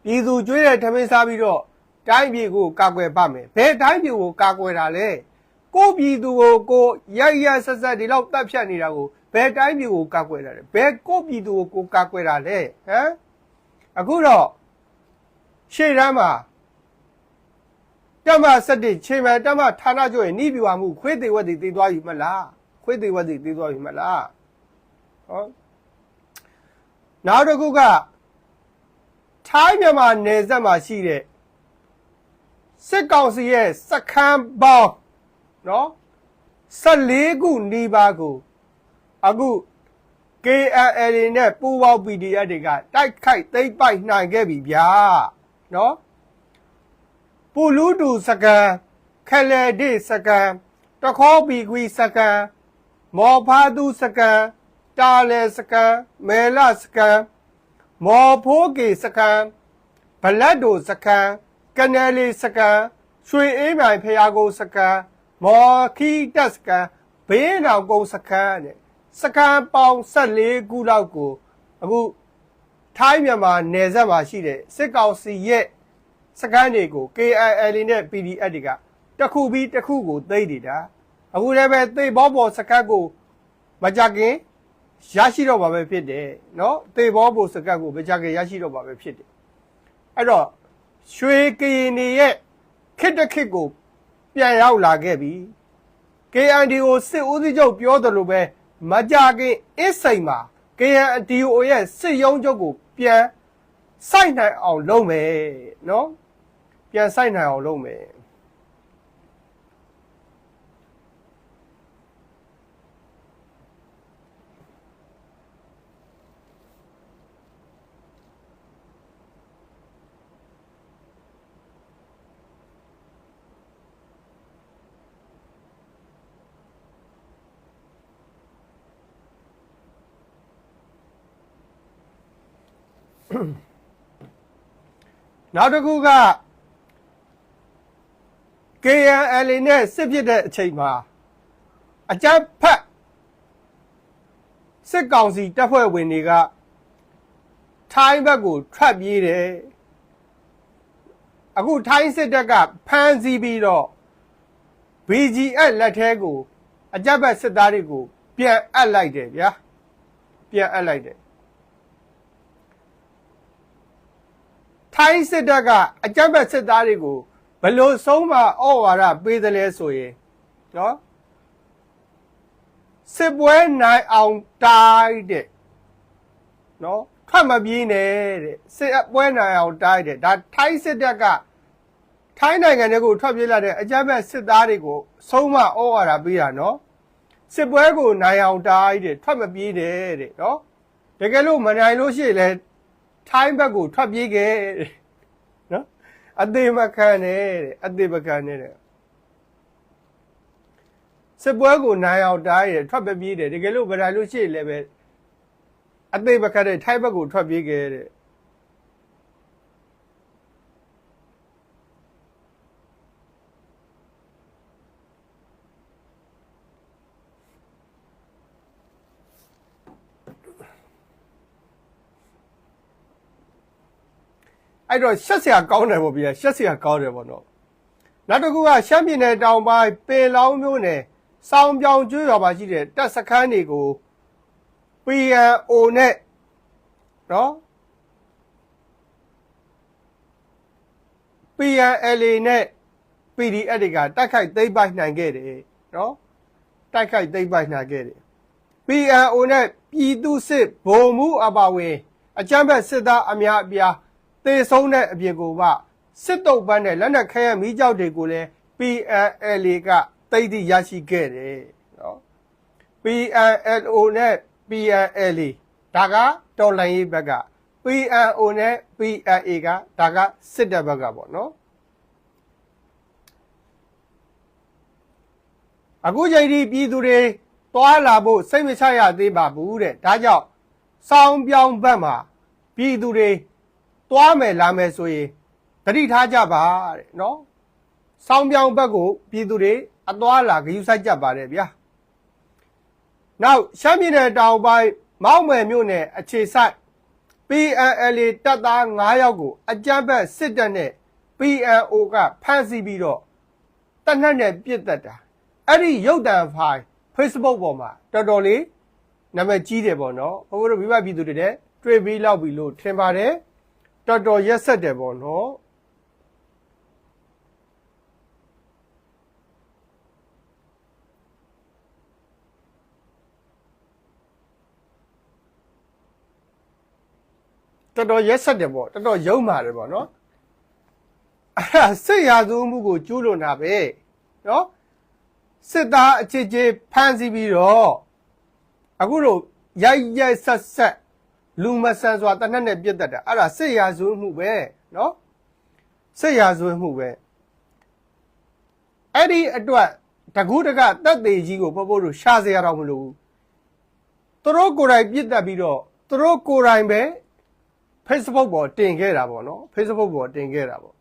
ပြည်သူကျွေးတဲ့ထမင်းစားပြီးတော့တိုင်းပြည်ကိုကာကွယ်ပါမယ်ဘယ်တိုင်းပြည်ကိုကာကွယ်တာလဲကိုပြည်သူကိုရိုက်ဆက်ဆက်ဒီလောက်တပ်ဖြတ်နေတာကိုဘယ်တိုင်းပြည်ကိုကာကွယ်တာလဲဘယ်ကိုပြည်သူကိုကာကွယ်တာလဲဟမ်အခုတော့ရှေ့တန်းမှာတမ17ချိန်မှတမဌာနချုပ်ရဲ့နှီးပြွာမှုခွေးသေးဝက်တွေတည်သွားပြီမလားခွေးသေးဝက်တွေတည်သွားပြီမလားဟောနောက်တစ်ခုကထိုင်းမြန်မာနယ်စပ်မှာရှိတဲ့စစ်ကောင်စီရဲ့စခန်းပေါင်းနော်14ခုနီးပါးကိုအခု KNL နဲ့ပူးပေါင်း PDF တွေကတိုက်ခိုက်သိမ်းပိုက်နိုင်ခဲ့ပြီဗျာနော်ပူလူတူစကန်ခလေဒိစကန်တခေါပီကွီစကန်မော်ဖာသူစကန်တာလေစကန်မဲလစကန်မော်ဖိုးကေစကန်ဘလက်ဒိုစကန်ကနယ်လီစကန်ရွှေအေးမြိုင်ဖျားကိုစကန်မော်ခီတက်စကန်ဘေးနောင်ကုန်းစကန်တဲ့စကန်ပေါင်း14ခုလောက်ကိုအခုထိုင်းမြန်မာနယ်စပ်မှာရှိတဲ့စစ်ကောင်စီရဲ့စကန်တွေကို KNL နဲ့ PDF တွေကတစ်ခုပြီးတစ်ခုကိုသိမ်းနေတာအခုလည်းပဲသေဘောပေါ်စကန်ကိုမကြခင်ရရှိတော့ပါပဲဖြစ်တယ်เนาะသေဘောပေါ်စကန်ကိုမကြခင်ရရှိတော့ပါပဲဖြစ်တယ်အဲ့တော့ရွှေကရင်တွေရဲ့ခစ်တခစ်ကိုပြန်ရောက်လာခဲ့ပြီ KNDO စစ်ဦးစီးချုပ်ပြောတယ်လို့ပဲမကြခင်အစ်စိန်မှာ KNDO ရဲ့စစ်ရုံးချုပ်ကိုပြန်စိုက်နိုင်အောင်လုပ်မယ်เนาะပြန်စိုက်နိုင်အောင်လုပ်မယ်နောက်တစ်ခုက KNL နဲ့စစ်ဖြစ်တဲ့အချိန်မှာအကြမ်းဖက်စစ်ကောင်စီတပ်ဖွဲ့ဝင်တွေကထိုင်းဘက်ကိုထွက်ပြေးတယ်အခုထိုင်းစစ်တပ်ကဖမ်းဆီးပြီးတော့ BGF လက်ထဲကိုအကြမ်းဖက်စစ်သားတွေကိုပြန်အပ်လိုက်တယ်ဗျာပြန်အပ်လိုက်တယ်ထိုင်းစစ်တပ်ကအကြမ်းဖက်စစ်သားတွေကိုဘလို့ဆုံးမဩဝါဒပေးတယ်လဲဆိုရင်နော်စစ်ပွဲနိုင်အောင်တိုက်တဲ့နော်ထွက်မပြေးနဲ့တဲ့စစ်ပွဲနိုင်အောင်တိုက်တဲ့ဒါထိုင်းစစ်တပ်ကထိုင်းနိုင်ငံတွေကိုထွက်ပြေးလာတဲ့အကြမ်းဖက်စစ်သားတွေကိုဆုံးမဩဝါဒပေးတာနော်စစ်ပွဲကိုနိုင်အောင်တိုက်တဲ့ထွက်မပြေးတဲ့တဲ့နော်တကယ်လို့မနိုင်လို့ရှိရင်လည်းထိုင်းဘက်ကိုထွက်ပြေးခဲ့တဲ့နော်အသေးမခံနဲ့တဲ့အသေးမခံနဲ့တဲ့စစ်ပွဲကိုနိုင်အောင်တားရထွက်ပြေးတယ်တကယ်လို့မနိုင်လို့ရှိရင်လည်းပဲအသေးမခံတဲ့ထိုင်းဘက်ကိုထွက်ပြေးခဲ့တဲ့အဲ့တော့ရှက်စရာကောင်းတယ်ပေါ့ဗျာရှက်စရာကောင်းတယ်ပေါ့နော်နောက်တစ်ခုကရှမ်းပြည်နယ်တောင်ပိုင်းပင်လောင်းမြို့နယ်စောင်းပြောင်ကျွေးရွာမှာရှိတဲ့တပ်စခန်းတွေကို PNO နဲ့နော် PNL နဲ့ PDF တွေကတိုက်ခိုက်သိမ်းပိုက်နိုင်ခဲ့တယ်နော်တိုက်ခိုက်သိမ်းပိုက်နိုင်ခဲ့တယ် PNO နဲ့ပြည်သူစစ်ဗိုလ်မှူးအပါဝင်အကြမ်းဖက်စစ်သားအများအပြားသေဆုံးတဲ့အပြင်ကိုကစစ်တုပ်ပန်းနဲ့လက်နက်ခဲယမ်းမီးကျောက်တွေကိုလည်း PNL ကသိမ်းသိရရှိခဲ့တယ်နော် PNLO နဲ့ PNL ဒါကတော်လှန်ရေးဘက်က PNO နဲ့ PNA ကဒါကစစ်တပ်ဘက်ကပေါ့နော်အခုချိန်ထိပြည်သူတွေသွားလာဖို့စိတ်မချရသေးပါဘူးတဲ့ဒါကြောင့်စောင်းပြောင်းဘက်မှာပြည်သူတွေသွားမယ်လာမယ်ဆိုရင်တတိထားကြပါတဲ့နော်စောင်းပြောင်းဘက်ကိုပြည်သူတွေအသွားလာဂရုစိုက်ကြပါတယ်ဗျာနောက်ရှမ်းပြည်နယ်တောင်ပိုင်းမောက်မယ်မြို့နယ်အခြေစိုက် PNLA တပ်သား9ယောက်ကိုအကြမ်းဖက်စစ်တပ်နဲ့ PNO ကဖမ်းဆီးပြီးတော့တနက်နဲ့ပြစ်တက်တာအဲ့ဒီရုပ်တံဖိုင် Facebook ပေါ်မှာတော်တော်လေးနာမည်ကြီးတယ်ပေါ့နော်ဘိုးတို့မိဘပြည်သူတွေတဲ့တွေ့ပြီးလောက်ပြီလို့ထင်ပါတယ်တော်တော်ရက်ဆက်တယ်ပေါ့နော်တော်တော်ရက်ဆက်တယ်ပေါ့တော်တော်ယုံမာတယ်ပေါ့နော်အဲ့ဒါစစ်ရာဇဝမှုကိုကျူးလွန်တာပဲနော်စစ်သားအချစ်ချင်းဖမ်းဆီးပြီးတော့အခုလိုရိုက်ဆက်လူမဆန်စွာတနက်နဲ့ပြစ်တတ်တာအဲ့ဒါစစ်ရာဇဝမှုပဲနော်စစ်ရာဇဝမှုပဲအဲ့ဒီအတွက်တကူးတကတက်သေးကြီးကိုဖို့တို့ရှာစရာတော့မလိုဘူးသူတို့ကိုယ်တိုင်ပြစ်တတ်ပြီးတော့သူတို့ကိုယ်တိုင်ပဲ Facebook ပေါ်တင်ခဲ့တာပေါ့နော် Facebook ပေါ်တင်ခဲ့တာပေါ့